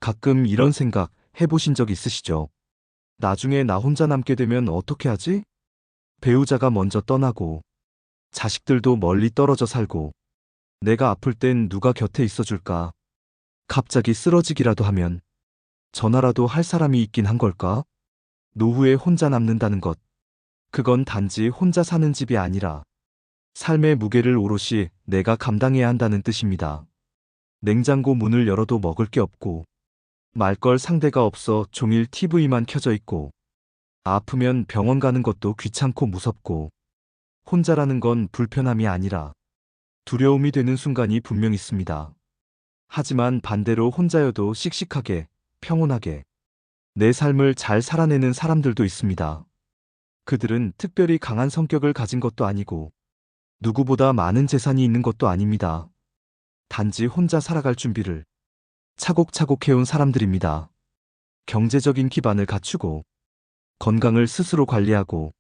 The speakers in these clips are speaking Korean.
가끔 이런 생각 해보신 적 있으시죠? 나중에 나 혼자 남게 되면 어떻게 하지? 배우자가 먼저 떠나고, 자식들도 멀리 떨어져 살고, 내가 아플 땐 누가 곁에 있어줄까? 갑자기 쓰러지기라도 하면, 전화라도 할 사람이 있긴 한 걸까? 노후에 혼자 남는다는 것, 그건 단지 혼자 사는 집이 아니라, 삶의 무게를 오롯이 내가 감당해야 한다는 뜻입니다. 냉장고 문을 열어도 먹을 게 없고, 말걸 상대가 없어 종일 TV만 켜져 있고, 아프면 병원 가는 것도 귀찮고 무섭고, 혼자라는 건 불편함이 아니라 두려움이 되는 순간이 분명 있습니다. 하지만 반대로 혼자여도 씩씩하게, 평온하게, 내 삶을 잘 살아내는 사람들도 있습니다. 그들은 특별히 강한 성격을 가진 것도 아니고, 누구보다 많은 재산이 있는 것도 아닙니다. 단지 혼자 살아갈 준비를 차곡차곡 해온 사람들입니다. 경제적인 기반을 갖추고, 건강을 스스로 관리하고,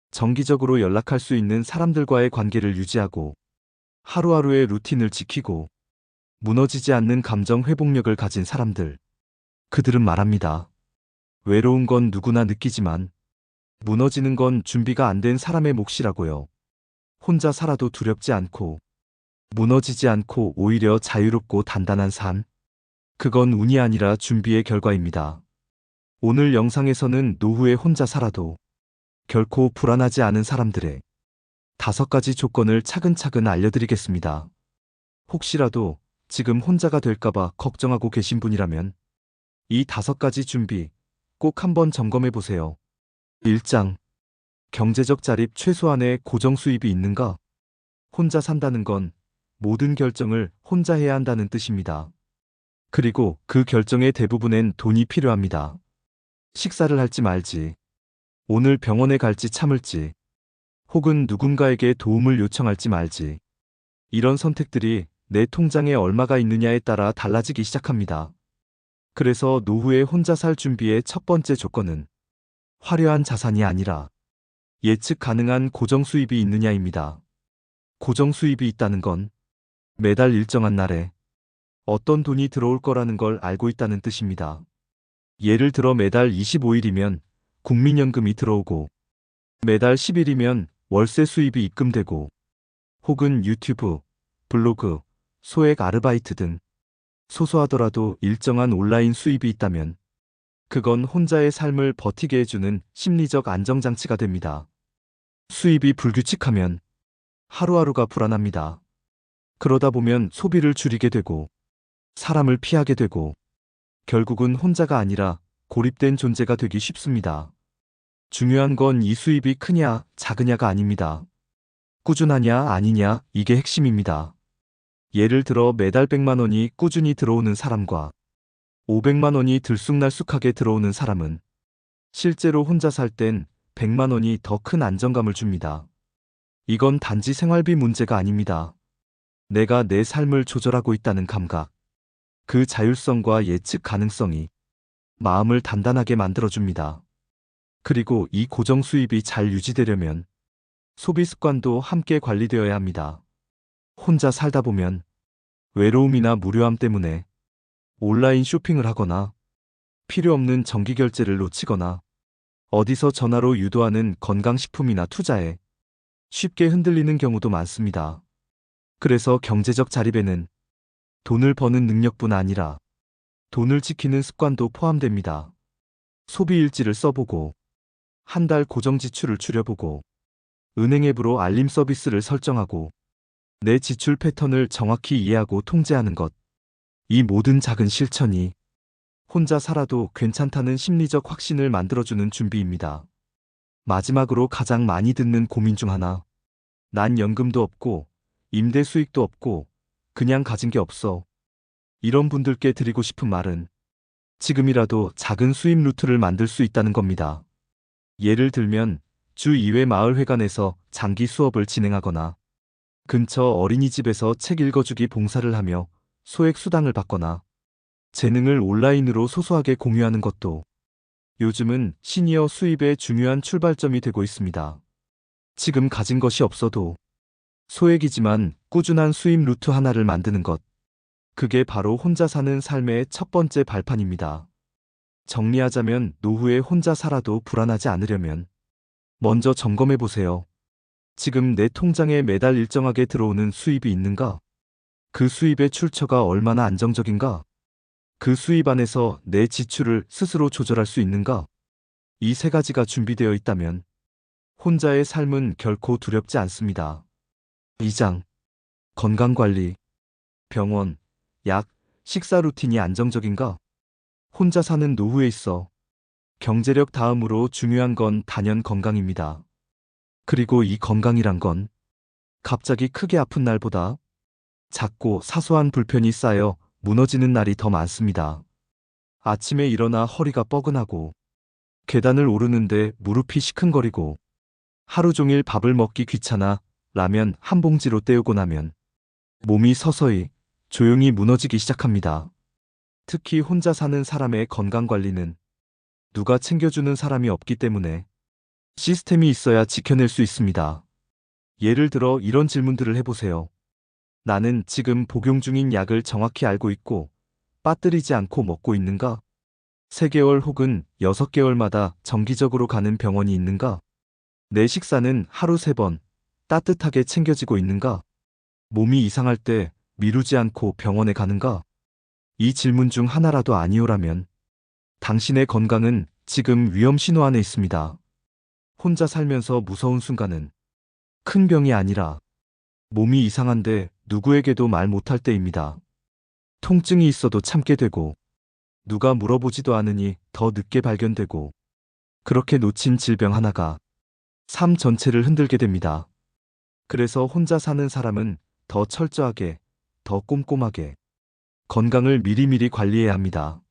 정기적으로 연락할 수 있는 사람들과의 관계를 유지하고, 하루하루의 루틴을 지키고, 무너지지 않는 감정 회복력을 가진 사람들. 그들은 말합니다. 외로운 건 누구나 느끼지만, 무너지는 건 준비가 안 된 사람의 몫이라고요. 혼자 살아도 두렵지 않고, 무너지지 않고 오히려 자유롭고 단단한 삶. 그건 운이 아니라 준비의 결과입니다. 오늘 영상에서는 노후에 혼자 살아도 결코 불안하지 않은 사람들의 5가지 조건을 차근차근 알려드리겠습니다. 혹시라도 지금 혼자가 될까봐 걱정하고 계신 분이라면 이 5가지 준비 꼭 한번 점검해 보세요. 1장. 경제적 자립 최소한의 고정 수입이 있는가? 혼자 산다는 건 모든 결정을 혼자 해야 한다는 뜻입니다. 그리고 그 결정의 대부분엔 돈이 필요합니다. 식사를 할지 말지, 오늘 병원에 갈지 참을지, 혹은 누군가에게 도움을 요청할지 말지. 이런 선택들이 내 통장에 얼마가 있느냐에 따라 달라지기 시작합니다. 그래서 노후에 혼자 살 준비의 첫 번째 조건은 화려한 자산이 아니라 예측 가능한 고정 수입이 있느냐입니다. 고정 수입이 있다는 건 매달 일정한 날에 어떤 돈이 들어올 거라는 걸 알고 있다는 뜻입니다. 예를 들어 매달 25일이면 국민연금이 들어오고, 매달 10일이면 월세 수입이 입금되고, 혹은 유튜브, 블로그, 소액 아르바이트 등 소소하더라도 일정한 온라인 수입이 있다면 그건 혼자의 삶을 버티게 해주는 심리적 안정장치가 됩니다. 수입이 불규칙하면 하루하루가 불안합니다. 그러다 보면 소비를 줄이게 되고, 사람을 피하게 되고, 결국은 혼자가 아니라 고립된 존재가 되기 쉽습니다. 중요한 건 이 수입이 크냐, 작으냐가 아닙니다. 꾸준하냐, 아니냐, 이게 핵심입니다. 예를 들어 매달 100만 원이 꾸준히 들어오는 사람과 500만 원이 들쑥날쑥하게 들어오는 사람은 실제로 혼자 살 땐 100만 원이 더 큰 안정감을 줍니다. 이건 단지 생활비 문제가 아닙니다. 내가 내 삶을 조절하고 있다는 감각, 그 자율성과 예측 가능성이 마음을 단단하게 만들어줍니다. 그리고 이 고정 수입이 잘 유지되려면 소비 습관도 함께 관리되어야 합니다. 혼자 살다 보면 외로움이나 무료함 때문에 온라인 쇼핑을 하거나 필요 없는 정기 결제를 놓치거나 어디서 전화로 유도하는 건강식품이나 투자에 쉽게 흔들리는 경우도 많습니다. 그래서 경제적 자립에는 돈을 버는 능력뿐 아니라 돈을 지키는 습관도 포함됩니다. 소비 일지를 써보고, 한 달 고정 지출을 줄여보고, 은행 앱으로 알림 서비스를 설정하고, 내 지출 패턴을 정확히 이해하고 통제하는 것. 이 모든 작은 실천이 혼자 살아도 괜찮다는 심리적 확신을 만들어주는 준비입니다. 마지막으로 가장 많이 듣는 고민 중 하나. 난 연금도 없고, 임대 수익도 없고, 그냥 가진 게 없어. 이런 분들께 드리고 싶은 말은 지금이라도 작은 수입 루트를 만들 수 있다는 겁니다. 예를 들면 주 2회 마을회관에서 장기 수업을 진행하거나 근처 어린이집에서 책 읽어주기 봉사를 하며 소액 수당을 받거나 재능을 온라인으로 소소하게 공유하는 것도 요즘은 시니어 수입의 중요한 출발점이 되고 있습니다. 지금 가진 것이 없어도 소액이지만 꾸준한 수입 루트 하나를 만드는 것. 그게 바로 혼자 사는 삶의 첫 번째 발판입니다. 정리하자면 노후에 혼자 살아도 불안하지 않으려면 먼저 점검해 보세요. 지금 내 통장에 매달 일정하게 들어오는 수입이 있는가? 그 수입의 출처가 얼마나 안정적인가? 그 수입 안에서 내 지출을 스스로 조절할 수 있는가? 이 세 가지가 준비되어 있다면 혼자의 삶은 결코 두렵지 않습니다. 2장. 건강관리. 병원, 약, 식사 루틴이 안정적인가? 혼자 사는 노후에 있어 경제력 다음으로 중요한 건 단연 건강입니다. 그리고 이 건강이란 건 갑자기 크게 아픈 날보다 작고 사소한 불편이 쌓여 무너지는 날이 더 많습니다. 아침에 일어나 허리가 뻐근하고 계단을 오르는데 무릎이 시큰거리고 하루 종일 밥을 먹기 귀찮아 라면 한 봉지로 때우고 나면 몸이 서서히 조용히 무너지기 시작합니다. 특히 혼자 사는 사람의 건강관리는 누가 챙겨주는 사람이 없기 때문에 시스템이 있어야 지켜낼 수 있습니다. 예를 들어 이런 질문들을 해보세요. 나는 지금 복용 중인 약을 정확히 알고 있고 빠뜨리지 않고 먹고 있는가? 3개월 혹은 6개월마다 정기적으로 가는 병원이 있는가? 내 식사는 하루 3번 따뜻하게 챙겨지고 있는가? 몸이 이상할 때 미루지 않고 병원에 가는가? 이 질문 중 하나라도 아니오라면 당신의 건강은 지금 위험 신호 안에 있습니다. 혼자 살면서 무서운 순간은 큰 병이 아니라 몸이 이상한데 누구에게도 말 못할 때입니다. 통증이 있어도 참게 되고 누가 물어보지도 않으니 더 늦게 발견되고 그렇게 놓친 질병 하나가 삶 전체를 흔들게 됩니다. 그래서 혼자 사는 사람은 더 철저하게, 더 꼼꼼하게 건강을 미리미리 관리해야 합니다.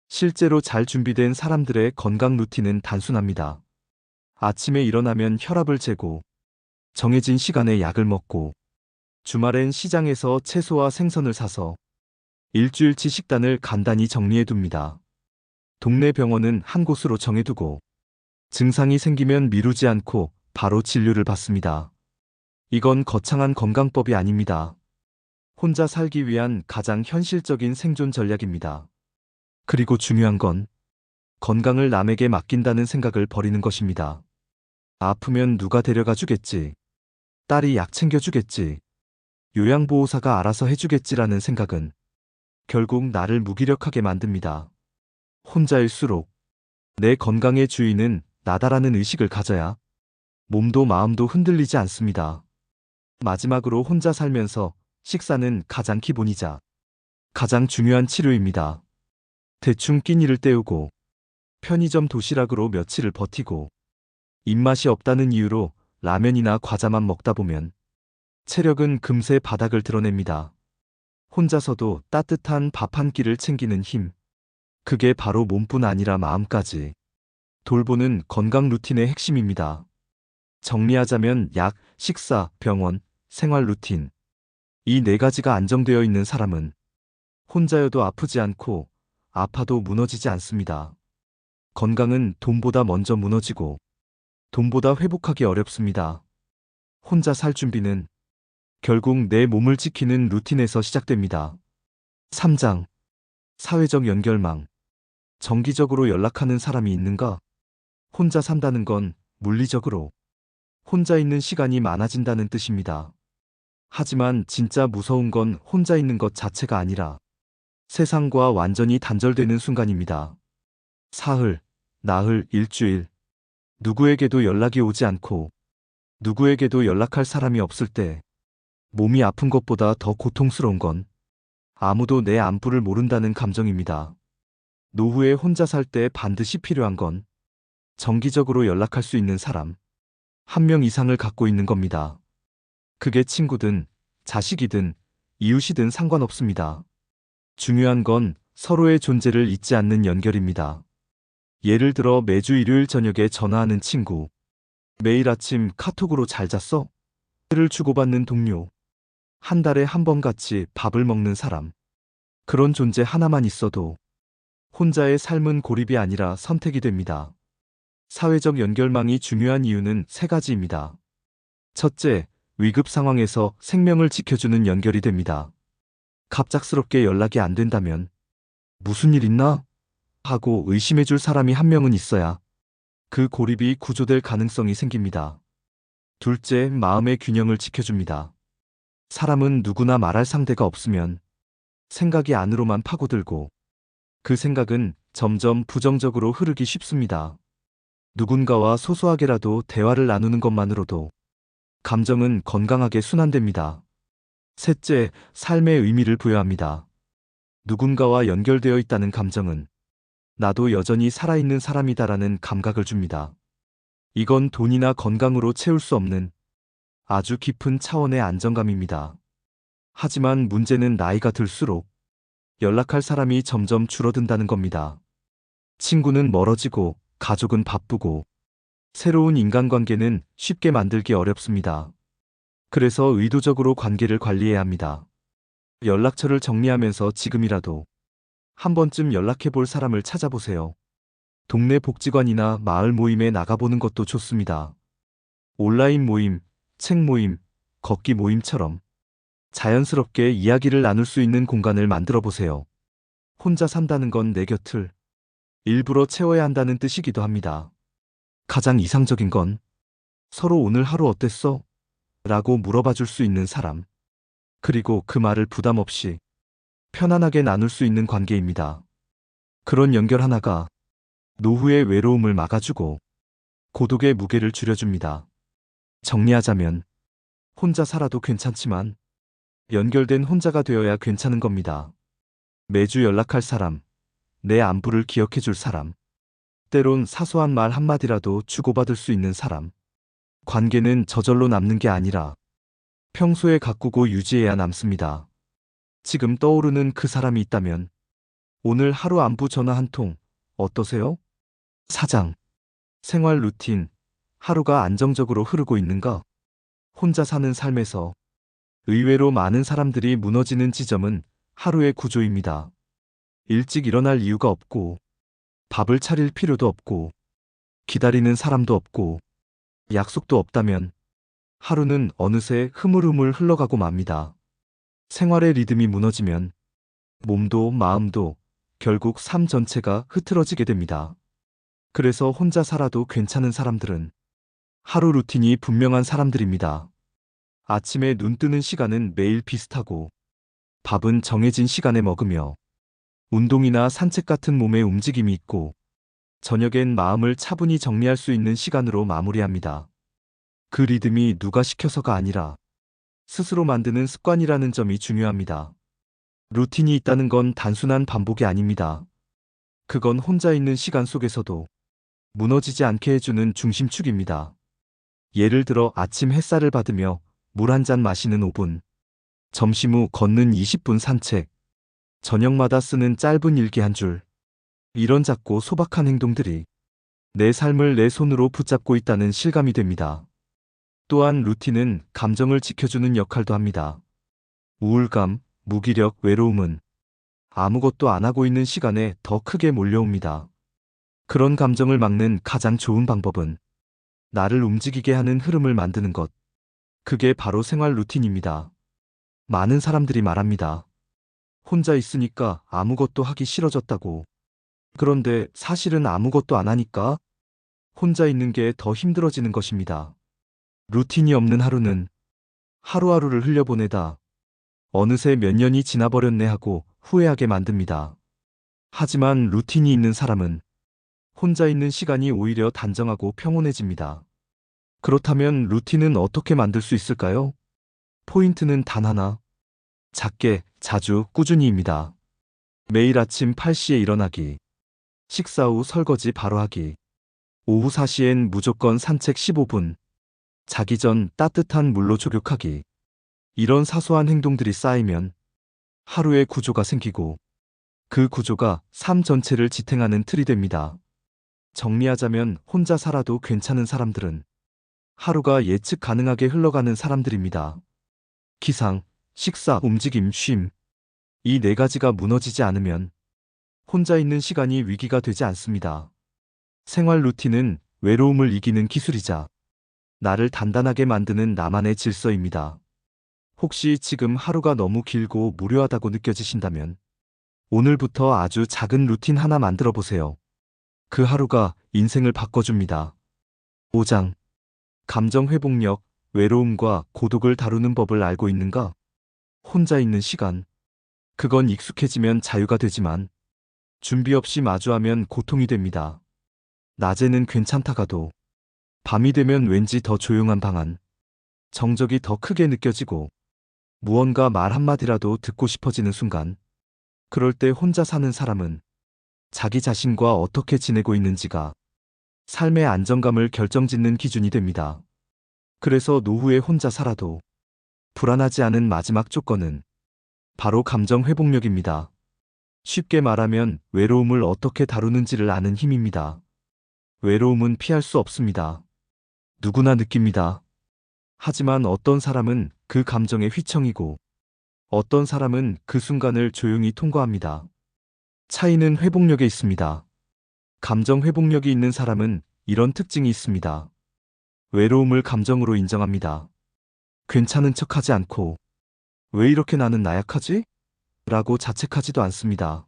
실제로 잘 준비된 사람들의 건강 루틴은 단순합니다. 아침에 일어나면 혈압을 재고 정해진 시간에 약을 먹고 주말엔 시장에서 채소와 생선을 사서 일주일치 식단을 간단히 정리해둡니다. 동네 병원은 한 곳으로 정해두고 증상이 생기면 미루지 않고 바로 진료를 받습니다. 이건 거창한 건강법이 아닙니다. 혼자 살기 위한 가장 현실적인 생존 전략입니다. 그리고 중요한 건 건강을 남에게 맡긴다는 생각을 버리는 것입니다. 아프면 누가 데려가 주겠지. 딸이 약 챙겨주겠지. 요양보호사가 알아서 해주겠지라는 생각은 결국 나를 무기력하게 만듭니다. 혼자일수록 내 건강의 주인은 나다라는 의식을 가져야 몸도 마음도 흔들리지 않습니다. 마지막으로 혼자 살면서 식사는 가장 기본이자 가장 중요한 치료입니다. 대충 끼니를 때우고 편의점 도시락으로 며칠을 버티고 입맛이 없다는 이유로 라면이나 과자만 먹다 보면 체력은 금세 바닥을 드러냅니다. 혼자서도 따뜻한 밥 한 끼를 챙기는 힘. 그게 바로 몸뿐 아니라 마음까지 돌보는 건강 루틴의 핵심입니다. 정리하자면 약, 식사, 병원, 생활 루틴. 이 4가지가 안정되어 있는 사람은 혼자여도 아프지 않고 아파도 무너지지 않습니다. 건강은 돈보다 먼저 무너지고 돈보다 회복하기 어렵습니다. 혼자 살 준비는 결국 내 몸을 지키는 루틴에서 시작됩니다. 3장. 사회적 연결망. 정기적으로 연락하는 사람이 있는가? 혼자 산다는 건 물리적으로 혼자 있는 시간이 많아진다는 뜻입니다. 하지만 진짜 무서운 건 혼자 있는 것 자체가 아니라 세상과 완전히 단절되는 순간입니다. 사흘, 나흘, 일주일. 누구에게도 연락이 오지 않고 누구에게도 연락할 사람이 없을 때 몸이 아픈 것보다 더 고통스러운 건 아무도 내 안부를 모른다는 감정입니다. 노후에 혼자 살 때 반드시 필요한 건 정기적으로 연락할 수 있는 사람 1명 이상을 갖고 있는 겁니다. 그게 친구든 자식이든 이웃이든 상관없습니다. 중요한 건 서로의 존재를 잊지 않는 연결입니다. 예를 들어 매주 일요일 저녁에 전화하는 친구, 매일 아침 카톡으로 잘 잤어? 를 주고받는 동료, 한 달에 한 번 같이 밥을 먹는 사람. 그런 존재 하나만 있어도 혼자의 삶은 고립이 아니라 선택이 됩니다. 사회적 연결망이 중요한 이유는 3가지입니다. 첫째, 위급 상황에서 생명을 지켜주는 연결이 됩니다. 갑작스럽게 연락이 안 된다면 무슨 일 있나? 하고 의심해줄 사람이 한 명은 있어야 그 고립이 구조될 가능성이 생깁니다. 둘째, 마음의 균형을 지켜줍니다. 사람은 누구나 말할 상대가 없으면 생각이 안으로만 파고들고 그 생각은 점점 부정적으로 흐르기 쉽습니다. 누군가와 소소하게라도 대화를 나누는 것만으로도 감정은 건강하게 순환됩니다. 셋째, 삶의 의미를 부여합니다. 누군가와 연결되어 있다는 감정은 나도 여전히 살아있는 사람이다라는 감각을 줍니다. 이건 돈이나 건강으로 채울 수 없는 아주 깊은 차원의 안정감입니다. 하지만 문제는 나이가 들수록 연락할 사람이 점점 줄어든다는 겁니다. 친구는 멀어지고 가족은 바쁘고 새로운 인간관계는 쉽게 만들기 어렵습니다. 그래서 의도적으로 관계를 관리해야 합니다. 연락처를 정리하면서 지금이라도 한 번쯤 연락해 볼 사람을 찾아보세요. 동네 복지관이나 마을 모임에 나가보는 것도 좋습니다. 온라인 모임, 책 모임, 걷기 모임처럼 자연스럽게 이야기를 나눌 수 있는 공간을 만들어 보세요. 혼자 산다는 건 내 곁을 일부러 채워야 한다는 뜻이기도 합니다. 가장 이상적인 건 서로 오늘 하루 어땠어? 라고 물어봐 줄 수 있는 사람. 그리고 그 말을 부담 없이 편안하게 나눌 수 있는 관계입니다. 그런 연결 하나가 노후의 외로움을 막아주고 고독의 무게를 줄여줍니다. 정리하자면 혼자 살아도 괜찮지만 연결된 혼자가 되어야 괜찮은 겁니다. 매주 연락할 사람, 내 안부를 기억해 줄 사람, 때론 사소한 말 한마디라도 주고받을 수 있는 사람. 관계는 저절로 남는 게 아니라 평소에 가꾸고 유지해야 남습니다. 지금 떠오르는 그 사람이 있다면 오늘 하루 안부 전화 한 통 어떠세요? 사장. 생활 루틴. 하루가 안정적으로 흐르고 있는가? 혼자 사는 삶에서 의외로 많은 사람들이 무너지는 지점은 하루의 구조입니다. 일찍 일어날 이유가 없고, 밥을 차릴 필요도 없고, 기다리는 사람도 없고, 약속도 없다면 하루는 어느새 흐물흐물 흘러가고 맙니다. 생활의 리듬이 무너지면 몸도 마음도 결국 삶 전체가 흐트러지게 됩니다. 그래서 혼자 살아도 괜찮은 사람들은 하루 루틴이 분명한 사람들입니다. 아침에 눈 뜨는 시간은 매일 비슷하고 밥은 정해진 시간에 먹으며 운동이나 산책 같은 몸의 움직임이 있고 저녁엔 마음을 차분히 정리할 수 있는 시간으로 마무리합니다. 그 리듬이 누가 시켜서가 아니라 스스로 만드는 습관이라는 점이 중요합니다. 루틴이 있다는 건 단순한 반복이 아닙니다. 그건 혼자 있는 시간 속에서도 무너지지 않게 해주는 중심축입니다. 예를 들어 아침 햇살을 받으며 물 한 잔 마시는 5분, 점심 후 걷는 20분 산책, 저녁마다 쓰는 짧은 일기 한 줄. 이런 작고 소박한 행동들이 내 삶을 내 손으로 붙잡고 있다는 실감이 됩니다. 또한 루틴은 감정을 지켜주는 역할도 합니다. 우울감, 무기력, 외로움은 아무것도 안 하고 있는 시간에 더 크게 몰려옵니다. 그런 감정을 막는 가장 좋은 방법은 나를 움직이게 하는 흐름을 만드는 것. 그게 바로 생활 루틴입니다. 많은 사람들이 말합니다. 혼자 있으니까 아무것도 하기 싫어졌다고. 그런데 사실은 아무것도 안 하니까 혼자 있는 게 더 힘들어지는 것입니다. 루틴이 없는 하루는 하루하루를 흘려보내다 어느새 몇 년이 지나버렸네 하고 후회하게 만듭니다. 하지만 루틴이 있는 사람은 혼자 있는 시간이 오히려 단정하고 평온해집니다. 그렇다면 루틴은 어떻게 만들 수 있을까요? 포인트는 단 하나. 작게, 자주, 꾸준히입니다. 매일 아침 8시에 일어나기. 식사 후 설거지 바로 하기. 오후 4시엔 무조건 산책 15분. 자기 전 따뜻한 물로 족욕하기. 이런 사소한 행동들이 쌓이면 하루의 구조가 생기고 그 구조가 삶 전체를 지탱하는 틀이 됩니다. 정리하자면 혼자 살아도 괜찮은 사람들은 하루가 예측 가능하게 흘러가는 사람들입니다. 기상, 식사, 움직임, 쉼. 이 네 가지가 무너지지 않으면 혼자 있는 시간이 위기가 되지 않습니다. 생활 루틴은 외로움을 이기는 기술이자 나를 단단하게 만드는 나만의 질서입니다. 혹시 지금 하루가 너무 길고 무료하다고 느껴지신다면 오늘부터 아주 작은 루틴 하나 만들어 보세요. 그 하루가 인생을 바꿔줍니다. 5장. 감정 회복력, 외로움과 고독을 다루는 법을 알고 있는가? 혼자 있는 시간. 그건 익숙해지면 자유가 되지만 준비 없이 마주하면 고통이 됩니다. 낮에는 괜찮다가도 밤이 되면 왠지 더 조용한 방 안, 정적이 더 크게 느껴지고 무언가 말 한마디라도 듣고 싶어지는 순간, 그럴 때 혼자 사는 사람은 자기 자신과 어떻게 지내고 있는지가 삶의 안정감을 결정짓는 기준이 됩니다. 그래서 노후에 혼자 살아도 불안하지 않은 마지막 조건은 바로 감정 회복력입니다. 쉽게 말하면 외로움을 어떻게 다루는지를 아는 힘입니다. 외로움은 피할 수 없습니다. 누구나 느낍니다. 하지만 어떤 사람은 그 감정에 휘청이고 어떤 사람은 그 순간을 조용히 통과합니다. 차이는 회복력에 있습니다. 감정 회복력이 있는 사람은 이런 특징이 있습니다. 외로움을 감정으로 인정합니다. 괜찮은 척하지 않고 왜 이렇게 나는 나약하지? 라고 자책하지도 않습니다.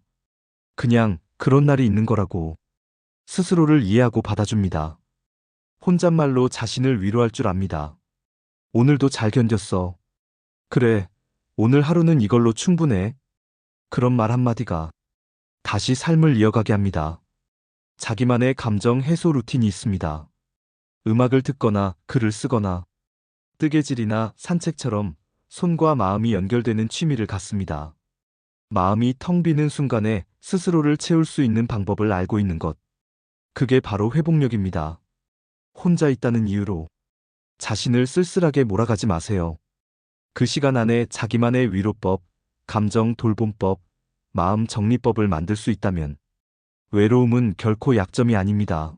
그냥 그런 날이 있는 거라고 스스로를 이해하고 받아줍니다. 혼잣말로 자신을 위로할 줄 압니다. 오늘도 잘 견뎠어. 그래, 오늘 하루는 이걸로 충분해. 그런 말 한마디가 다시 삶을 이어가게 합니다. 자기만의 감정 해소 루틴이 있습니다. 음악을 듣거나 글을 쓰거나 뜨개질이나 산책처럼 손과 마음이 연결되는 취미를 갖습니다. 마음이 텅 비는 순간에 스스로를 채울 수 있는 방법을 알고 있는 것. 그게 바로 회복력입니다. 혼자 있다는 이유로 자신을 쓸쓸하게 몰아가지 마세요. 그 시간 안에 자기만의 위로법, 감정 돌봄법, 마음 정리법을 만들 수 있다면 외로움은 결코 약점이 아닙니다.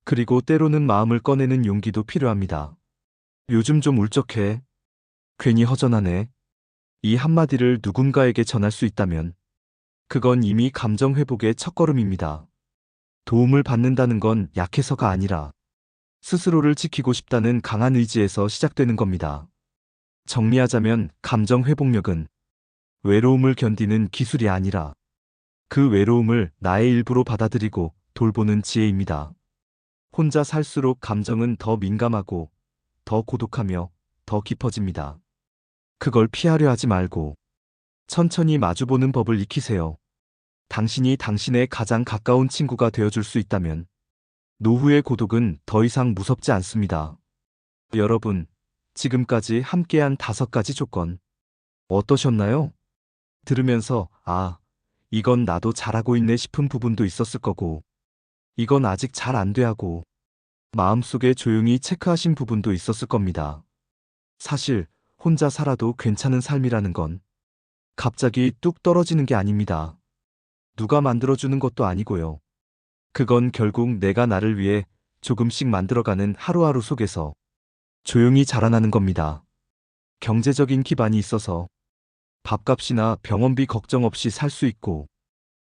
그리고 때로는 마음을 꺼내는 용기도 필요합니다. 요즘 좀 울적해. 괜히 허전하네. 이 한마디를 누군가에게 전할 수 있다면 그건 이미 감정 회복의 첫걸음입니다. 도움을 받는다는 건 약해서가 아니라 스스로를 지키고 싶다는 강한 의지에서 시작되는 겁니다. 정리하자면 감정 회복력은 외로움을 견디는 기술이 아니라 그 외로움을 나의 일부로 받아들이고 돌보는 지혜입니다. 혼자 살수록 감정은 더 민감하고 더 고독하며 더 깊어집니다. 그걸 피하려 하지 말고 천천히 마주보는 법을 익히세요. 당신이 당신의 가장 가까운 친구가 되어줄 수 있다면 노후의 고독은 더 이상 무섭지 않습니다. 여러분, 지금까지 함께한 5가지 조건 어떠셨나요? 들으면서 이건 나도 잘하고 있네 싶은 부분도 있었을 거고 이건 아직 잘 안 돼 하고 마음속에 조용히 체크하신 부분도 있었을 겁니다. 사실 혼자 살아도 괜찮은 삶이라는 건 갑자기 뚝 떨어지는 게 아닙니다. 누가 만들어주는 것도 아니고요. 그건 결국 내가 나를 위해 조금씩 만들어가는 하루하루 속에서 조용히 자라나는 겁니다. 경제적인 기반이 있어서 밥값이나 병원비 걱정 없이 살 수 있고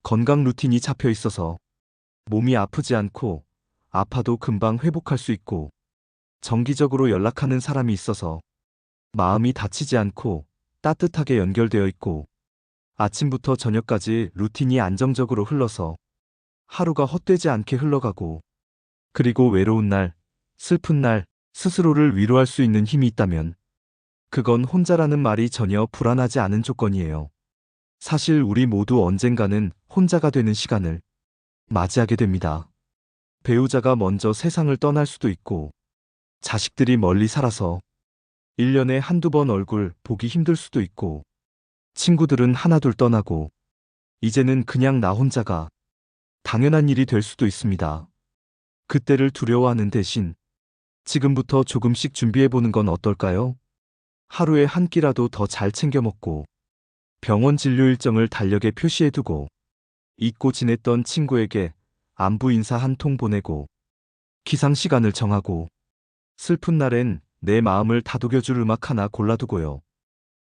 건강 루틴이 잡혀 있어서 몸이 아프지 않고 아파도 금방 회복할 수 있고 정기적으로 연락하는 사람이 있어서 마음이 다치지 않고 따뜻하게 연결되어 있고 아침부터 저녁까지 루틴이 안정적으로 흘러서 하루가 헛되지 않게 흘러가고 그리고 외로운 날, 슬픈 날 스스로를 위로할 수 있는 힘이 있다면 그건 혼자라는 말이 전혀 불안하지 않은 조건이에요. 사실 우리 모두 언젠가는 혼자가 되는 시간을 맞이하게 됩니다. 배우자가 먼저 세상을 떠날 수도 있고 자식들이 멀리 살아서 1년에 한두 번 얼굴 보기 힘들 수도 있고 친구들은 하나둘 떠나고 이제는 그냥 나 혼자가 당연한 일이 될 수도 있습니다. 그때를 두려워하는 대신 지금부터 조금씩 준비해보는 건 어떨까요? 하루에 한 끼라도 더 잘 챙겨 먹고 병원 진료 일정을 달력에 표시해두고 잊고 지냈던 친구에게 안부 인사 한 통 보내고 기상 시간을 정하고 슬픈 날엔 내 마음을 다독여줄 음악 하나 골라두고요.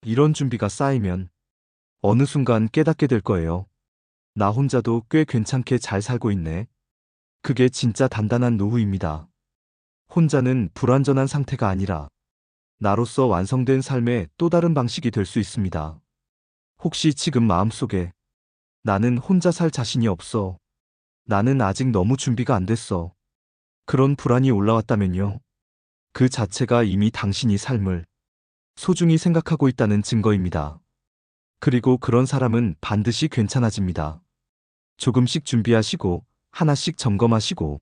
이런 준비가 쌓이면 어느 순간 깨닫게 될 거예요. 나 혼자도 꽤 괜찮게 잘 살고 있네. 그게 진짜 단단한 노후입니다. 혼자는 불완전한 상태가 아니라 나로서 완성된 삶의 또 다른 방식이 될 수 있습니다. 혹시 지금 마음속에 나는 혼자 살 자신이 없어. 나는 아직 너무 준비가 안 됐어. 그런 불안이 올라왔다면요. 그 자체가 이미 당신이 삶을 소중히 생각하고 있다는 증거입니다. 그리고 그런 사람은 반드시 괜찮아집니다. 조금씩 준비하시고, 하나씩 점검하시고,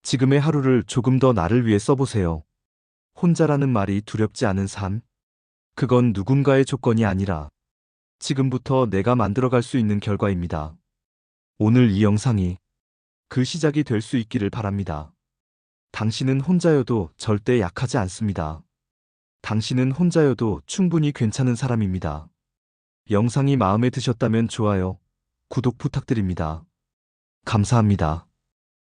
지금의 하루를 조금 더 나를 위해 써보세요. 혼자라는 말이 두렵지 않은 삶. 그건 누군가의 조건이 아니라 지금부터 내가 만들어갈 수 있는 결과입니다. 오늘 이 영상이 그 시작이 될 수 있기를 바랍니다. 당신은 혼자여도 절대 약하지 않습니다. 당신은 혼자여도 충분히 괜찮은 사람입니다. 영상이 마음에 드셨다면 좋아요, 구독 부탁드립니다. 감사합니다.